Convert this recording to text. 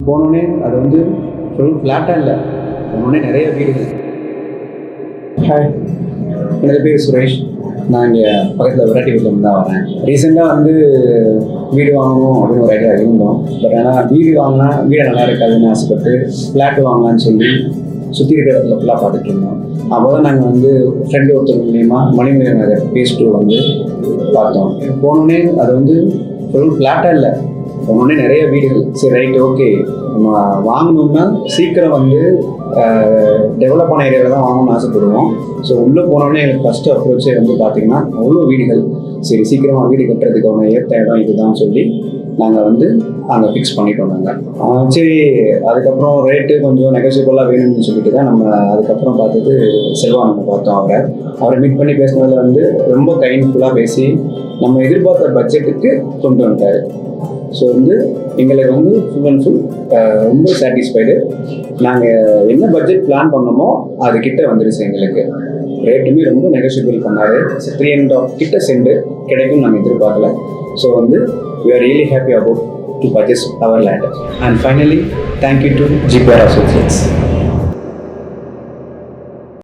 போனோடனே அது வந்து ஃபுல் ஃப்ளாட்டாக இல்லை, போனோடனே நிறைய வீடுகள். ஹாய், எனது பேர் சுரேஷ். நான் இங்கே பக்கத்தில் விராட்டிபுரத்துலேருந்து தான் வரேன். ரீசெண்டாக வந்து வீடு வாங்கணும் அப்படின்னு ஒரு ஐடியா இருந்தோம். பட் ஆனால் வீடு வாங்கினா வீடு நல்லா இருக்காதுன்னு ஆசைப்பட்டு ஃப்ளாட்டு வாங்கலான்னு சொல்லி சுற்றி இருக்கிற இடத்துல ஃபுல்லாக பார்த்துட்டு இருந்தோம். அப்போ தான் நாங்கள் வந்து ஃப்ரெண்டு ஒருத்தர் மூலியமாக மணிமேகலை நகர் பேஸ் 2 வந்து பார்த்தோம். போனோடனே அது வந்து ஃபுல் ஃப்ளாட்டாக இல்லை, போனோடனே நிறைய வீடுகள். சரி, ரைட், ஓகே, நம்ம வாங்கணும்னா சீக்கிரம் வந்து டெவலப் ஆன ஏரியாவில் தான் வாங்கணும்னு ஆசைப்படுவோம். ஸோ உள்ளே போனோடனே எனக்கு ஃபஸ்ட்டு அப்ரோச்சே வந்து பார்த்திங்கன்னா அவ்வளோ வீடுகள். சரி, சீக்கிரமாக வீடு கட்டுறதுக்கான ஏற்ற இடம் இதுதான் சொல்லி நாங்கள் வந்து அங்கே ஃபிக்ஸ் பண்ணிட்டோம். நாங்கள் சரி, அதுக்கப்புறம் ரேட்டு கொஞ்சம் நெகோசியபிளாக வேணும்னு சொல்லிட்டு தான் நம்ம அதுக்கப்புறம் பார்த்தது செல்வானனை பார்த்தோம். அவரை மீட் பண்ணி பேசினதில் வந்து ரொம்ப கைண்ட்ஃபுல்லாக பேசி நம்ம எதிர்பார்த்த பட்ஜெட்டுக்கு கொண்டு வந்துட்டார். ஸோ வந்து எங்களுக்கு வந்து ஃபுல் அண்ட் ஃபுல் ரொம்ப சாட்டிஸ்ஃபைடு. நாங்கள் என்ன பட்ஜெட் பிளான் பண்ணோமோ அதுக்கிட்ட வந்துடுச்சு. எங்களுக்கு ரேட்டுமே ரொம்ப நெகோசியபிள் பண்ணார். 3.5 கிட்ட சென்ட் கிடைக்கும் நாங்கள் எதிர்பார்க்கல. ஸோ வந்து we are really happy about to purchase our land. And finally, thank you to GPR Associates.